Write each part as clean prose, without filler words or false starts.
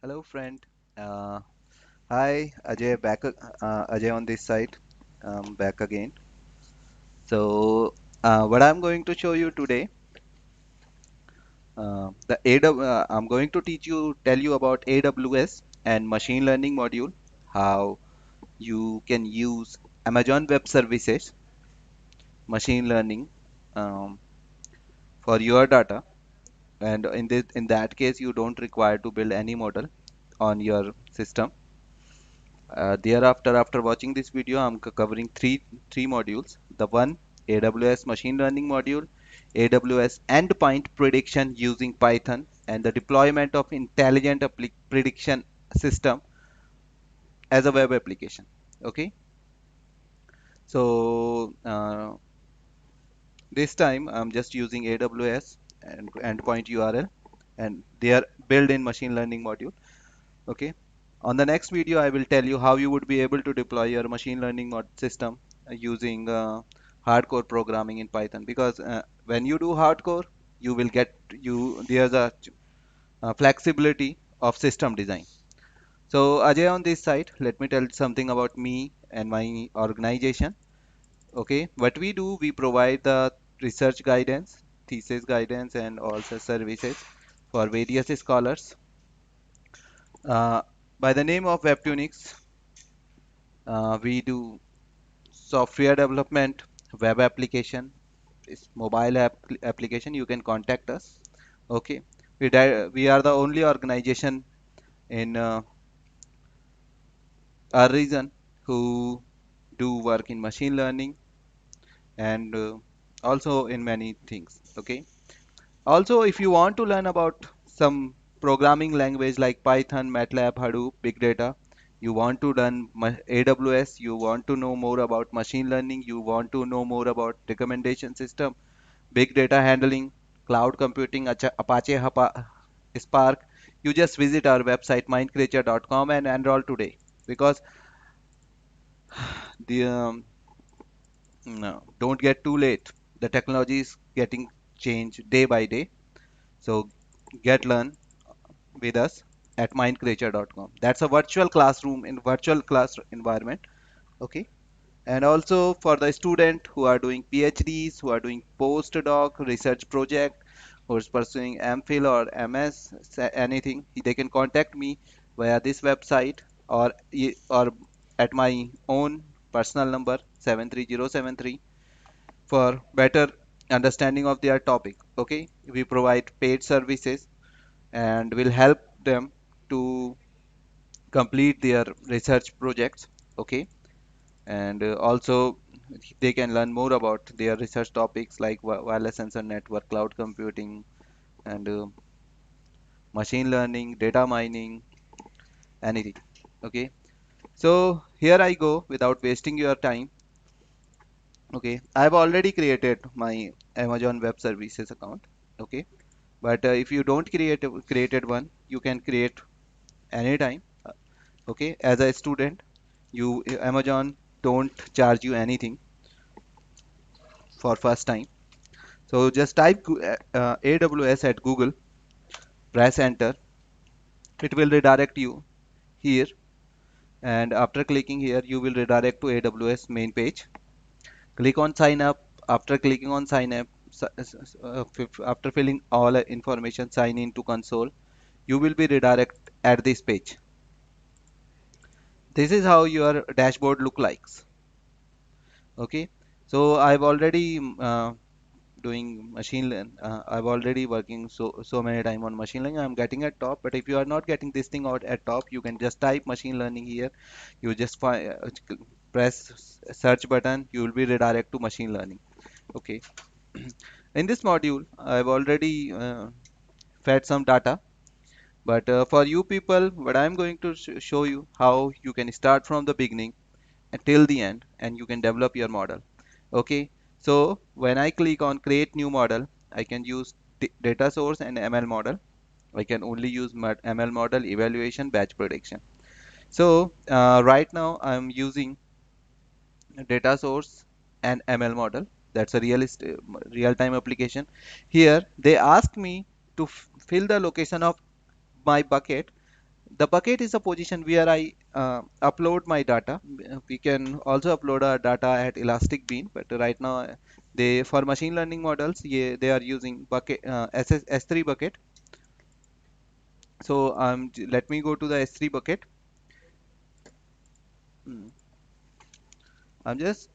Hello, friend. Uh, Hi, Ajay. Ajay on this side. Back again. What I'm going to show you today, I'm going to tell you about AWS and machine learning module, how you can use Amazon Web Services, machine learning, um, for your data. And in that case, you don't require to build any model on your system. Thereafter, after watching this video, I'm covering three modules. The one, AWS machine learning module, AWS endpoint prediction using Python, and the deployment of intelligent prediction system as a web application. Okay, so this time I'm just using AWS and endpoint URL, and they are built in machine learning module. Okay. On the next video, I will tell you how you would be able to deploy your machine learning system using hardcore programming in Python. Because when you do hardcore, you will get there's a flexibility of system design. So Ajay on this side, let me tell something about me and my organization. Okay, what we do, we provide the research guidance, thesis guidance, and also services for various scholars. Uh, by the name of Webtunics, we do software development, web application, mobile application. You can contact us. Okay, we are the only organization in our region who do work in machine learning and also in many things. Okay. Also, if you want to learn about some programming language like Python, MATLAB, Hadoop, Big Data, you want to learn AWS, you want to know more about machine learning, you want to know more about recommendation system, big data handling, cloud computing, Apache Spark, you just visit our website mindcreature.com and enroll today because the no, don't get too late. The technology is getting changed day by day. So get learn with us at mindcreature.com. That's a virtual classroom in virtual class environment. Okay. And also for the student who are doing PhDs, who are doing postdoc research project, who is pursuing MPhil or MS, anything, they can contact me via this website or at my own personal number 73073 for better understanding of their topic. Okay, we provide paid services and will help them to complete their research projects. Okay, and also they can learn more about their research topics like wireless sensor network, cloud computing, and machine learning, data mining, anything. Okay, so here I go without wasting your time. Okay, I've already created my Amazon Web Services account. Okay, but if you don't created one, you can create anytime. Okay, as a student, you Amazon don't charge you anything for first time. So just type AWS at Google, press enter. It will redirect you here, and after clicking here, you will redirect to AWS main page. Click on sign up. After clicking on sign up, after filling all information, sign in to console. You will be redirect at this page. This is how your dashboard look likes. Okay, so I've already doing machine learn. I've already working so many time on machine learning. I'm getting at top, but if you are not getting this thing out at top, you can just type machine learning here. You just press search button. You will be redirect to machine learning. Okay. In this module, I've already fed some data, but for you people, what I'm going to show you how you can start from the beginning until the end, and you can develop your model. Okay, so when I click on create new model, I can use data source and ML model. I can only use ML model evaluation batch prediction. So right now I'm using data source and ML model. That's a real time application. Here they ask me to fill the location of my bucket The bucket is a position where I upload my data. We can also upload our data at Elastic Bean, but right now they for machine learning models, yeah, they are using bucket S3 bucket. So let me go to the S3 bucket. Hmm. I'm just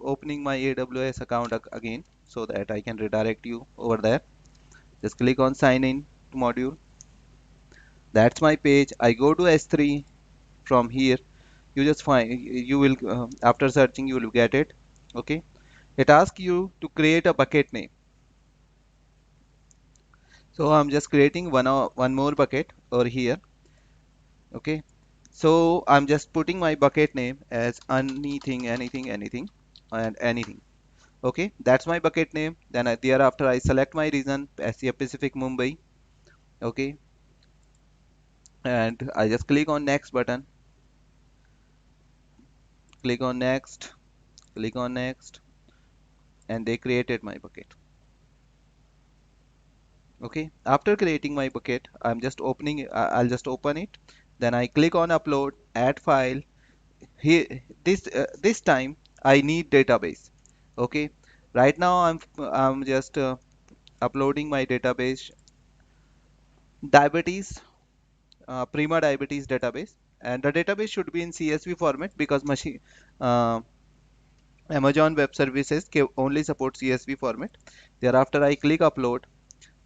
opening my AWS account again so that I can redirect you over there. Just click on sign in module. That's my page. I go to S3 from here. You just find you will after searching you will get it. Okay. It asks you to create a bucket name. So I'm just creating one more bucket over here. Okay. So I'm just putting my bucket name as anything, and anything. Okay, that's my bucket name. Then thereafter I select my region, Asia Pacific Mumbai. Okay, and I just click on next button, click on next, click on next, and they created my bucket. Okay, after creating my bucket, I'm just opening I'll just open it. Then I click on upload, add file. Here this time I need database. Okay, right now I'm just uploading my database diabetes Prima Diabetes database, and the database should be in CSV format because uh, Amazon Web Services only support CSV format. Thereafter, I click upload.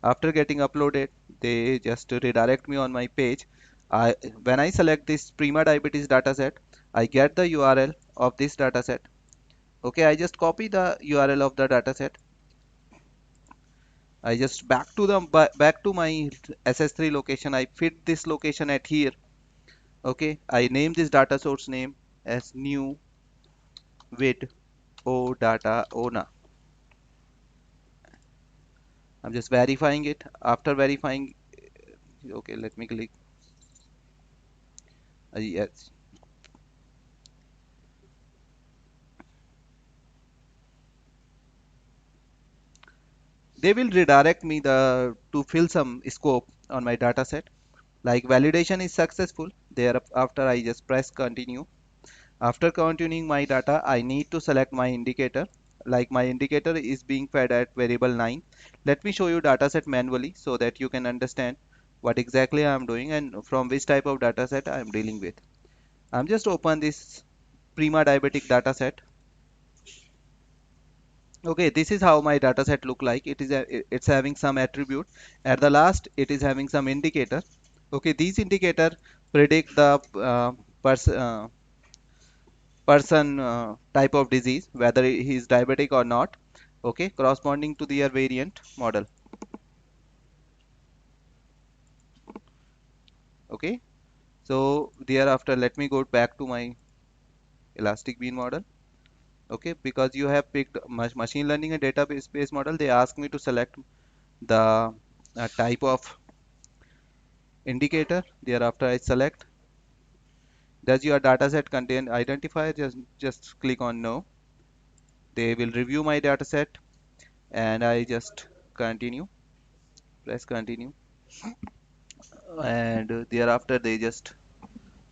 After getting uploaded, they just redirect me on my page. I When I select this Prima Diabetes dataset, I get the URL of this dataset. Okay, I just copy the URL of the dataset. I just back to my SS3 location. I fit this location at here. Okay, I name this data source name as new with o data owner. I'm just verifying it. After verifying, okay, let me click yes. They will redirect me the to fill some scope on my data set. Like validation is successful. Thereafter, I just press continue. After continuing my data, I need to select my indicator. Like my indicator is being fed at variable 9. Let me show you dataset manually so that you can understand what exactly I am doing and from which type of dataset I am dealing with. I'm just open this Prima diabetic dataset. Okay, this is how my dataset look like. It's having some attribute. At the last, it is having some indicator. Okay, these indicator predict the pers person type of disease, whether he is diabetic or not. Okay, corresponding to their variant model. Okay, so thereafter, let me go back to my Elastic Bean model. Okay, because you have picked machine learning and database based model, they ask me to select the type of indicator. Thereafter, I select. Does your dataset contain identifier? Just click on no. They will review my dataset, and I just continue. Press continue, and thereafter they just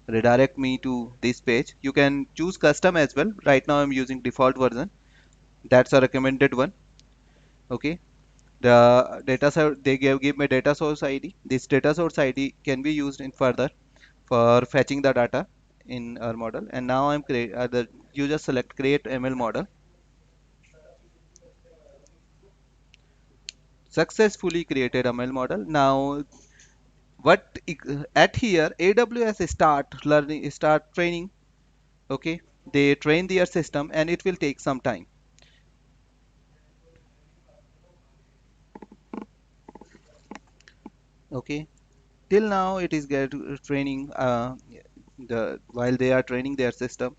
redirect me to this page. You can choose custom as well. Right now I'm using default version. That's a recommended one. Okay. The data source they give me data source ID. This data source ID can be used in further for fetching the data in our model. And now I'm create the you just select create ML model. Successfully created ML model. Now at here AWS start training. Okay, they train their system and it will take some time. Okay, till now it is get training the while they are training their system.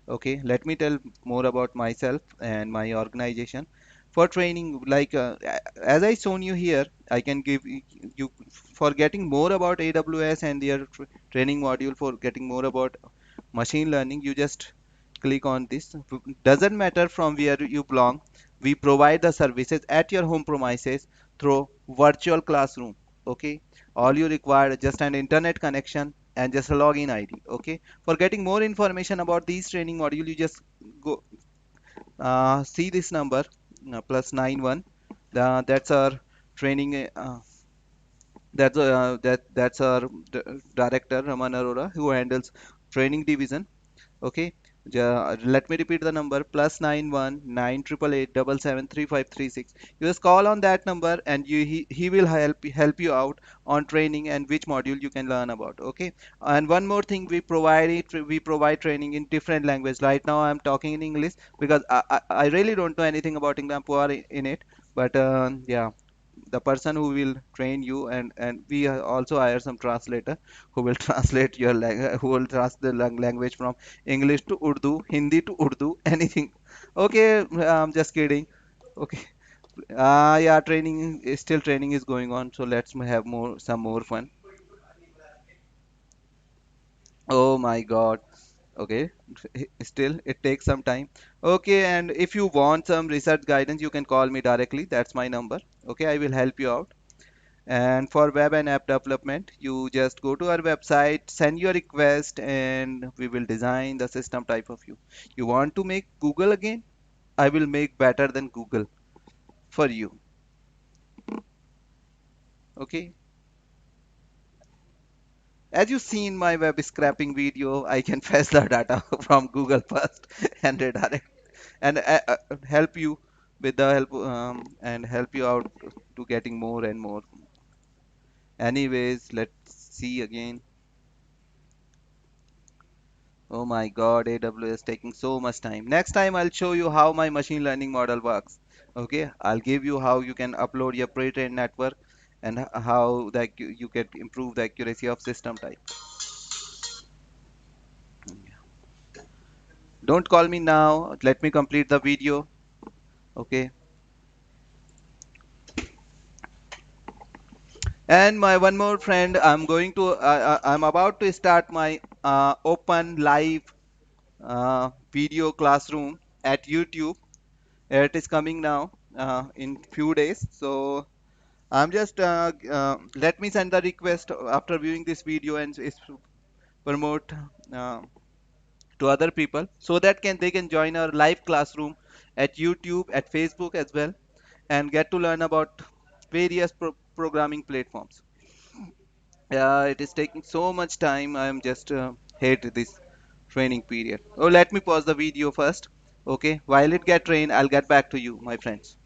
Okay, let me tell more about myself and my organization. For training, like as I shown you here, I can give you for getting more about AWS and their training module. For getting more about machine learning, you just click on this. Doesn't matter from where you belong, we provide the services at your home premises through virtual classroom. Okay, all you require is just an internet connection and just a login ID. Okay. For getting more information about these training module, you just go see this number +91. That's our training. That's our director Raman Arora, who handles training division. Okay. Let me repeat the number: +91 988877356. You just call on that number, and he will help you out on training and which module you can learn about. Okay. And one more thing, we provide training in different language. Right now I'm talking in English because I really don't know anything about English. I'm poor in it. But yeah, the person who will train you, and we also hire some translator who will translate your who will translate the language from English to Urdu, Hindi to Urdu, anything. Okay. I'm just kidding. Okay. Yeah, training is going on, so let's have some more fun. Oh my God. Okay. Still, it takes some time. Okay, and if you want some research guidance, you can call me directly. That's my number. Okay, I will help you out. And for web and app development, you just go to our website, send your request, and we will design the system type of you. You want to make Google again? I will make better than Google for you. Okay. As you see in my web scraping video, I can fetch the data from Google first and redirect and help you with the help and help you out to getting more and more. Anyways, let's see again. Oh my God, AWS taking so much time. Next time I'll show you how my machine learning model works. Okay, I'll give you how you can upload your pre-trained network and how that you can improve the accuracy of system type. Don't call me now. Let me complete the video. Okay. And my one more friend, I'm about to start my open live video classroom at YouTube. It is coming now in few days. So I'm just let me send the request after viewing this video and promote uh, to other people so that can they can join our live classroom at YouTube, at Facebook as well, and get to learn about various programming platforms. It is taking so much time. I'm just hate this training period. Oh, let me pause the video first. Okay, while it get trained, I'll get back to you, my friends.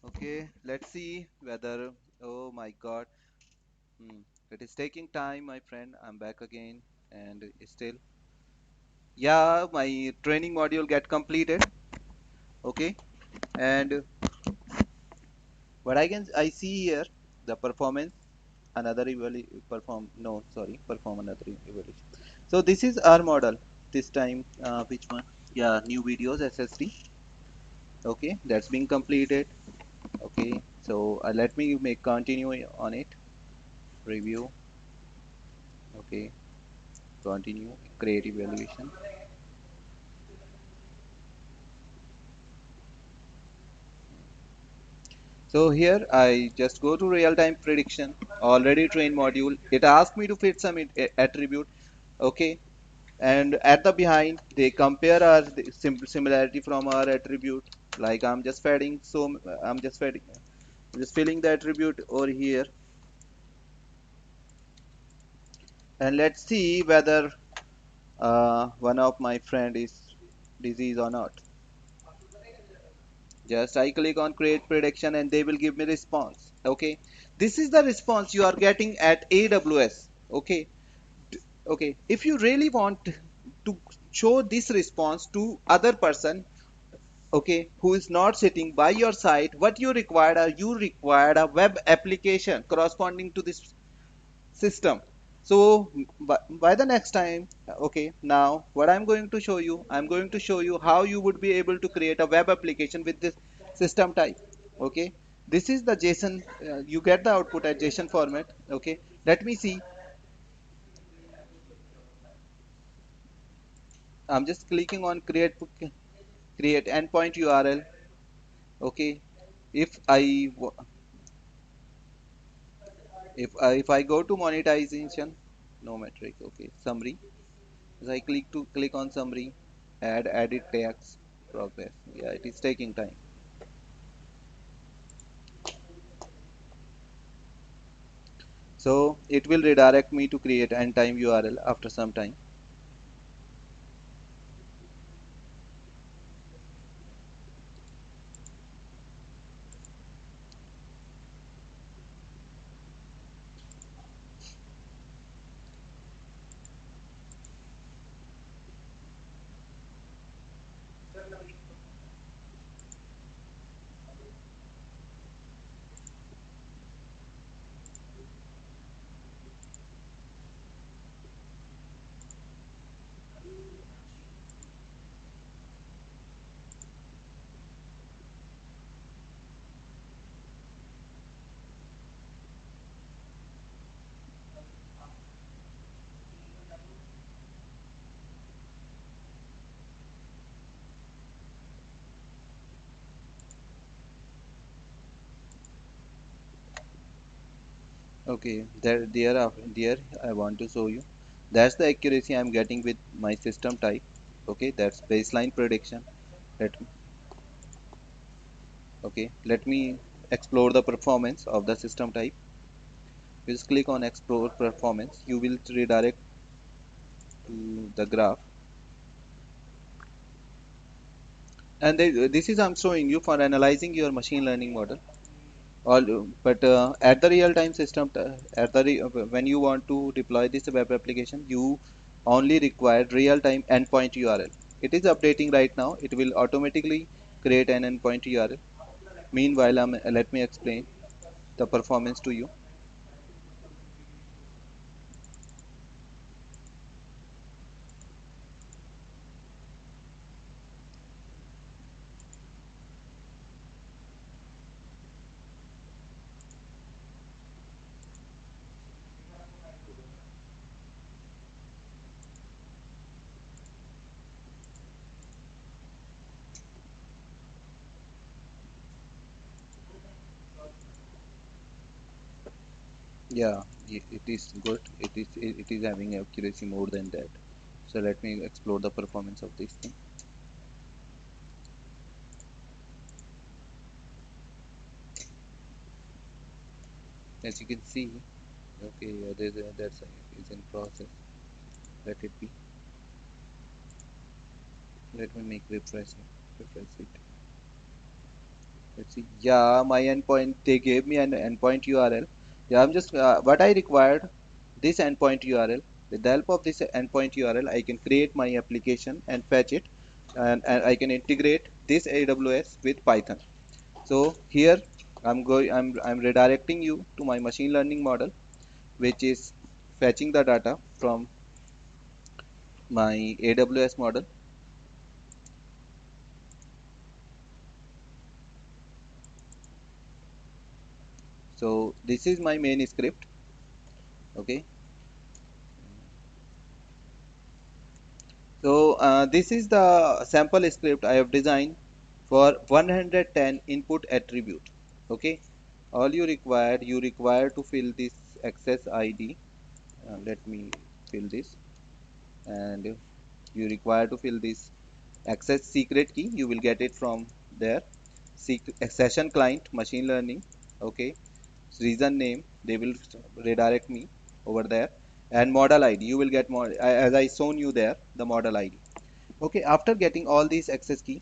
Okay, let's see whether. Oh my God. Hmm. It is taking time, my friend. I'm back again, and still, yeah, my training module get completed. Okay, and what I see here the performance another perform no sorry perform another evaluation. So this is our model. This time, which one? Yeah, new videos SSD. Okay, that's being completed. Okay, so let me make continue on it. Review. Okay, continue. Create evaluation. So here I just go to real-time prediction, already trained module. It asks me to fit some attribute. Okay, and at the behind they compare our similarity from our attribute. Like I'm just feeding, so I'm just feeding, just filling the attribute over here, and let's see whether one of my friend is disease or not. Just I click on create prediction and they will give me response. Okay, this is the response you are getting at AWS. Okay, okay, if you really want to show this response to other person, okay, who is not sitting by your side, what you required are you required a web application corresponding to this system. So by the next time, okay, now what I'm going to show you how you would be able to create a web application with this system type. Okay, this is the JSON. You get the output at JSON format. Okay, let me see. I'm just clicking on create endpoint URL. Okay, if I If I go to monetization, no metric. Okay, summary. As I click on summary, add edit text, progress. Yeah, it is taking time. So it will redirect me to create end time URL after some time. Okay, there I want to show you. That's the accuracy I'm getting with my system type. Okay, that's baseline prediction. Let let me explore the performance of the system type. Just click on explore performance. You will redirect to the graph. And this is I'm showing you for analyzing your machine learning model. But at the real-time system, when you want to deploy this web application, you only require real-time endpoint URL. It is updating right now. It will automatically create an endpoint URL. Meanwhile, let me explain the performance to you. Yeah, it is good. It is having accuracy more than that. So let me explore the performance of this thing. As you can see, okay, that's is in process. Let it be. Let me make refresh it. Let's see. Yeah, my endpoint. They gave me an endpoint URL. Yeah, I'm just what I required. This endpoint URL. With the help of this endpoint URL, I can create my application and fetch it, and I can integrate this AWS with Python. So here I'm redirecting you to my machine learning model, which is fetching the data from my AWS model. So this is my main script. Okay. So this is the sample script I have designed for 110 input attribute. Okay. All you require to fill this access ID. Let me fill this, and you require to fill this access secret key. You will get it from there. Session client machine learning. Okay. Reason name, they will redirect me over there, and model ID you will get more as I shown you there, the model ID. Okay, after getting all these access key,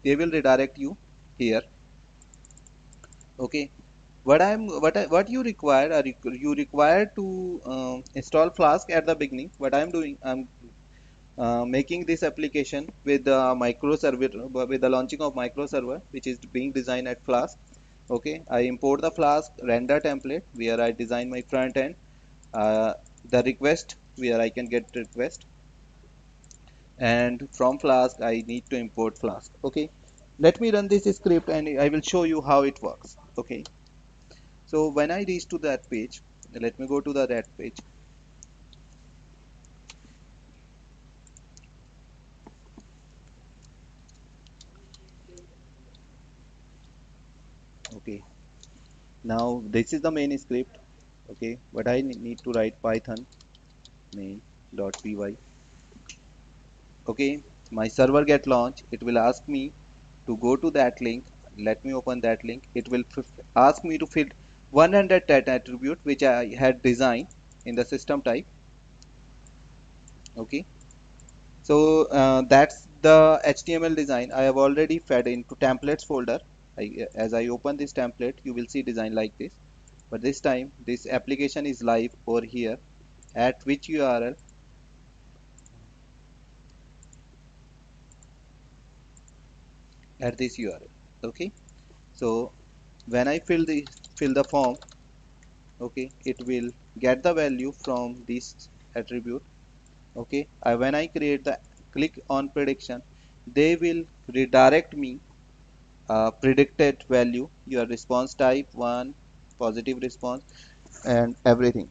they will redirect you here. Okay, what you require you require to install Flask at the beginning. What I'm doing, I'm making this application with the microserver, with the launching of microserver, which is being designed at Flask. Okay, I import the Flask render template where I design my front end, the request where I can get request, and from Flask I need to import Flask. Okay, let me run this script and I will show you how it works. Okay, so when I reach to that page, let me go to that page. Okay, now this is the main script. Okay, but I need to write Python main.py. Okay, my server get launched. It will ask me to go to that link. Let me open that link. It will ask me to fill 110 attribute which I had designed in the system type. Okay, so that's the HTML design I have already fed into templates folder. As I open this template, you will see design like this. But this time, this application is live over here. At which URL? At this URL. Okay. So when I fill the form, okay, it will get the value from this attribute. Okay. When I create the click on prediction, they will redirect me predicted value, your response type, one, positive response, and everything.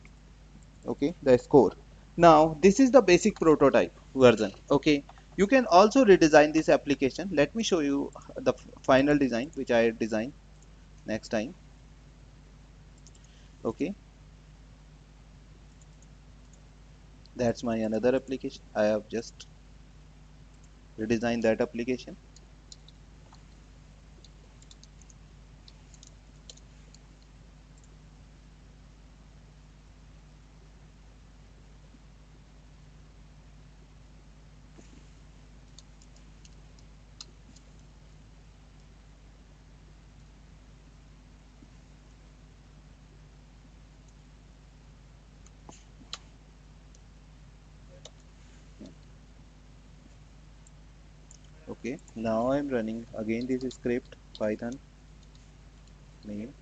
Okay, the score. Now this is the basic prototype version. Okay, you can also redesign this application. Let me show you the final design which I designed next time. Okay, that's my another application. I have just redesigned that application. Okay, now I'm running again this script Python main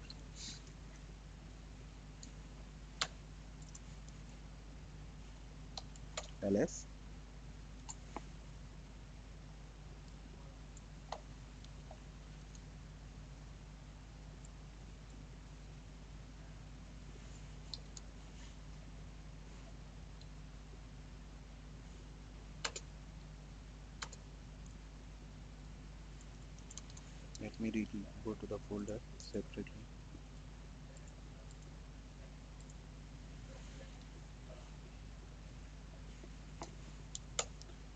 ls. Let me go to the folder separately.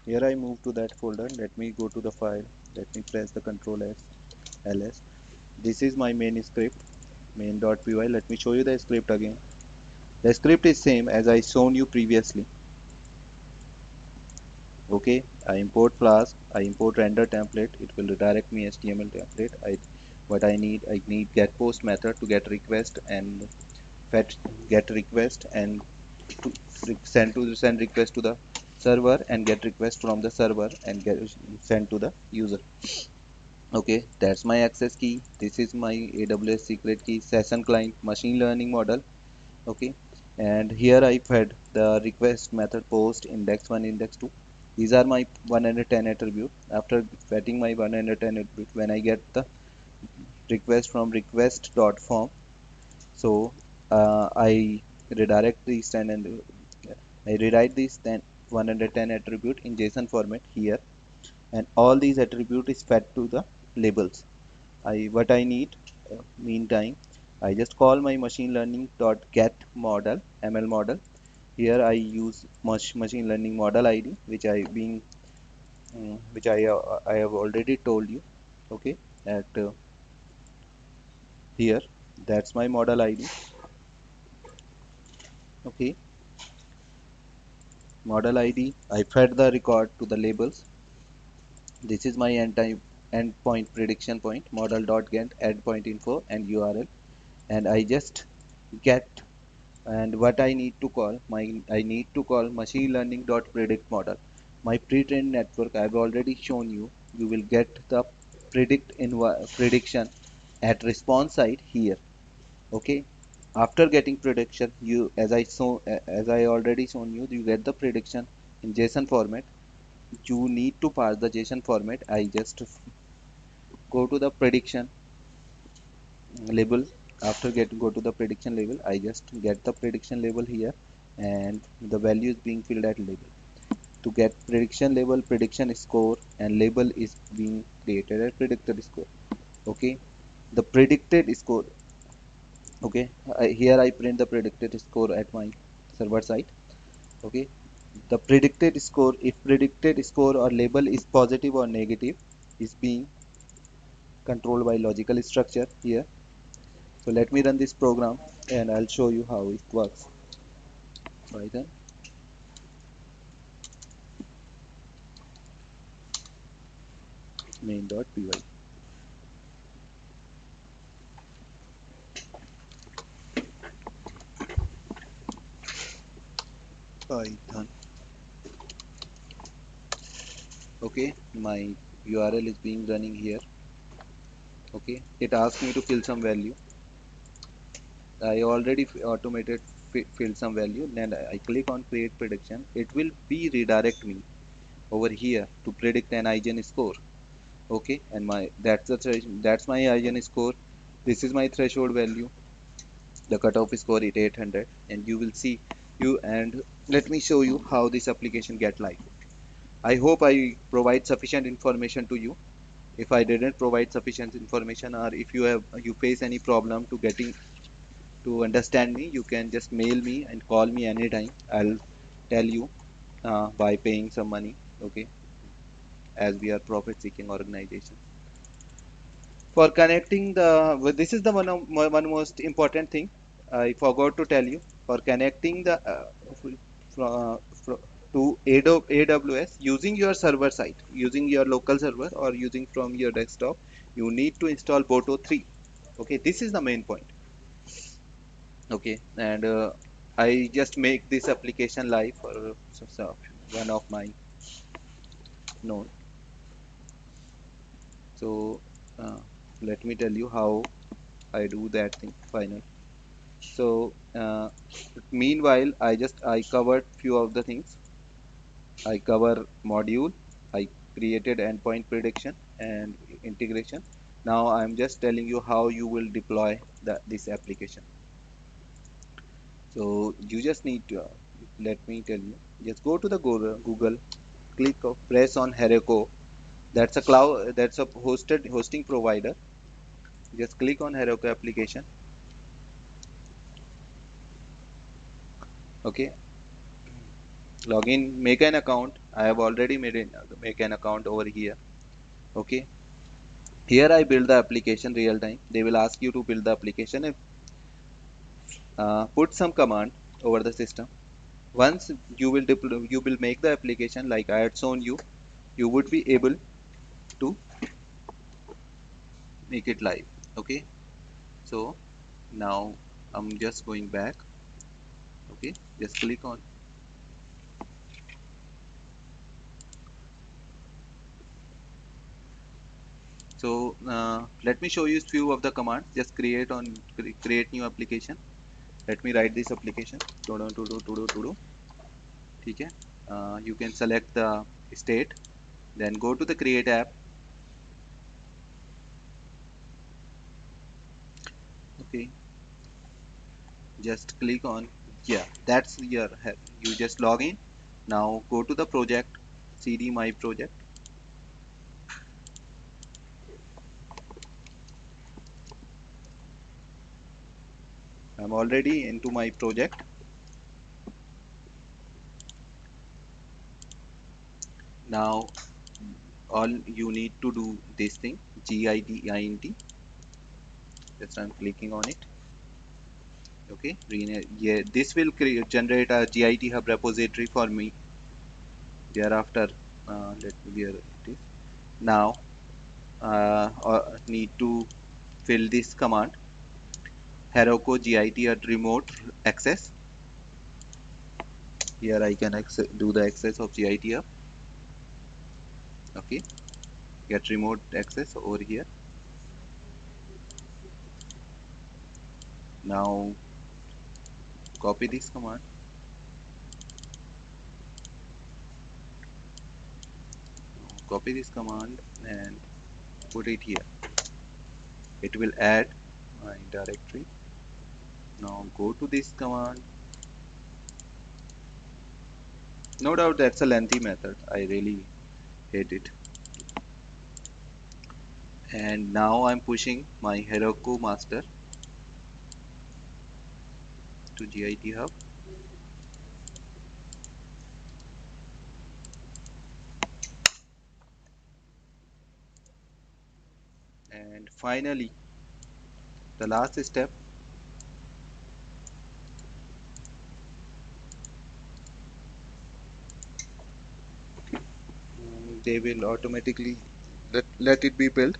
Here I move to that folder. Let me go to the file. Let me press the Control S, ls. This is my main script, main.py. Let me show you the script again. The script is same as I shown you previously. Okay, I import Flask, I import render template. It will redirect me HTML template. I need get post method to get request and fetch get request and to send request to the server and get request from the server and get send to the user. Okay, that's my access key. This is my AWS secret key, session client, machine learning model. Okay, and here I fed the request method post index 1, index 2. These are my 110 attribute. After fetching my 110 attribute, when I get the request from request.form, so I redirect these 10 and I rewrite these 10 110 attribute in JSON format here, and all these attribute is fed to the labels. What I need, meantime, I just call my machine learning dot get model ML model. Here I use machine learning model ID, which I have already told you. Okay, at here, that's my model ID. Okay, model ID. I fed the record to the labels. This is my endpoint prediction point model dot get endpoint info and URL, and I just get. And what I need to call I need to call machine learning dot predict model. My pre-trained network I've already shown you. You will get the prediction at response side here. Okay. After getting prediction, you as I already shown you, you get the prediction in JSON format. You need to pass the JSON format. I just go to the prediction label. After go to the prediction label, I just get the prediction label here, and the value is being filled at label. To get prediction label, prediction score and label is being created at predicted score. Okay, the predicted score, Okay, here I print the predicted score at my server side. Okay, the predicted score, if predicted score or label is positive or negative, is being controlled by logical structure here. So let me run this program and I'll show you how it works. Python main.py. Python. Okay, my URL is being running here. Okay, it asks me to fill some value. I already automated filled some value, and I click on create prediction. It will be redirect me over here to predict an eigen score. Okay, and my that's my eigen score. This is my threshold value. The cutoff score is 800, and you will see you and let me show you how this application get live. I hope I provide sufficient information to you. If I didn't provide sufficient information, or if you face any problem to getting to understand me, you can just mail me and call me anytime. I'll tell you by paying some money. Okay, as we are profit seeking organization. For connecting the, well, this is the one most important thing I forgot to tell you. For connecting the to AWS using your server site, using your local server or using from your desktop, you need to install Boto 3. Okay, this is the main point. Okay, and I just make this application live for one of my node. So uh, let me tell you how I do that thing final. So meanwhile, I covered few of the things. I cover module. I created endpoint prediction and integration. Now I'm just telling you how you will deploy this application. So you just need to let me tell you. Just go to the Google, click press on Heroku. That's a cloud. That's a hosting provider. Just click on Heroku application. Okay, login, make an account. I have already make an account over here. Okay, here I build the application real time. They will ask you to build the application and put some command over the system. Once you will make the application like I had shown you, you would be able to make it live. Okay, so now I'm just going back. Okay, just click on. So let me show you few of the commands. Just create new application. Let me write this application. To do. ठीक है. You can select the state, then go to the create app. Okay, just click on, yeah, that's your help. You just log in. Now go to the project, cd my project. I'm already into my project. Now all you need to do this thing, git, just I'm clicking on it. Okay, yeah, this will generate a git hub repository for me. Thereafter let me here it is. Now need to fill this command, Heroku git at remote access. Here I can do the access of git hub. Okay, get remote access over here. Now copy this command, and put it here. It will add my directory. Now go to this command. No doubt that's a lengthy method, I really hate it. And now I'm pushing my Heroku master. to GIT Hub. And finally, the last step, they will automatically let it be built.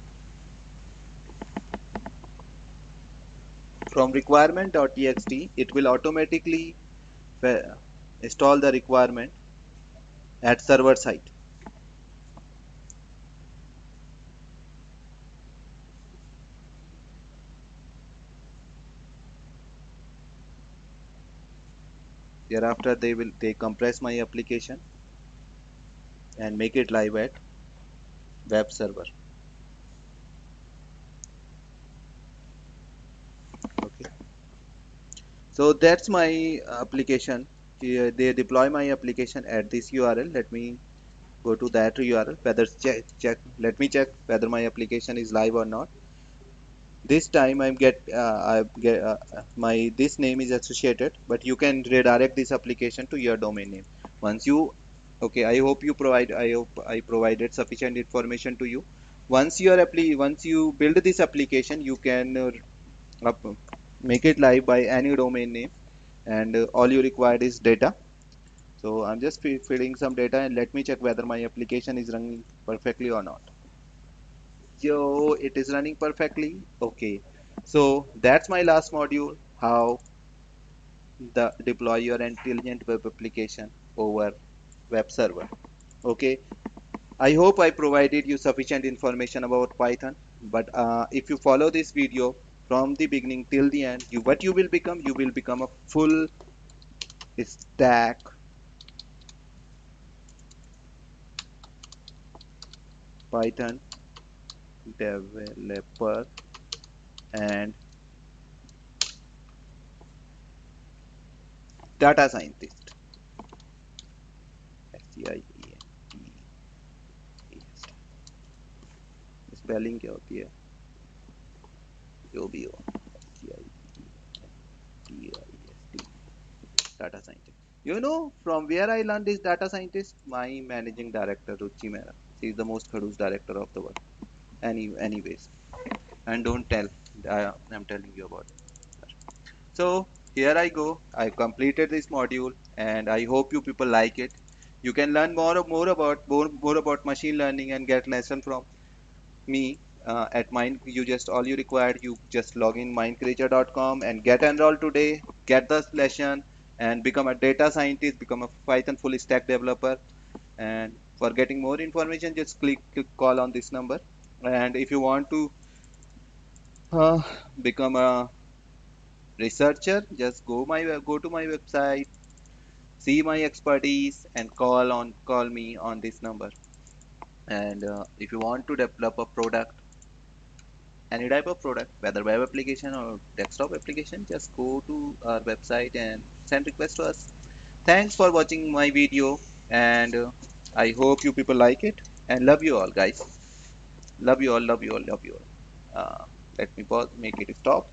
From requirement.txt, it will automatically install the requirement at server side. Thereafter, they compress my application and make it live at web server. Okay. So that's my application. Here they deploy my application at this URL. Let me go to that URL. Whether check. Let me check whether my application is live or not. This time I get my this name is associated, but you can redirect this application to your domain name. Once you okay, I hope I provided sufficient information to you. Once you build this application, you can up, make it live by any domain name, and all you required is data. So I'm just filling some data, and let me check whether my application is running perfectly or not. Yo, it is running perfectly. Okay, so that's my last module, how the deploy your intelligent web application over web server. Okay, I hope I provided you sufficient information about Python, but if you follow this video from the beginning till the end, you will become a full stack Python developer and data scientist. Spelling क्या होती है जो भी हो data scientist. You know from where I learned this data scientist? My managing director Ruchi Mehra. She is the most Hadoop director of the world. Anyways, and don't tell. I'm telling you about her. So here I go. I completed this module, and I hope you people like it. You can learn more about machine learning and get lesson from me at Mind. All you required, you just log in mindcreature.com and get enrolled today. Get the lesson and become a data scientist, become a Python full stack developer. And for getting more information, just click call on this number. And if you want to uh, become a researcher, just go to my website, see my expertise, and call me on this number. And if you want to develop a product, any type of product, whether web application or desktop application, just go to our website and send request to us. Thanks for watching my video, and I hope you people like it, and love you all guys. Love you all, love you all, love you all. Let me pause, make it stop.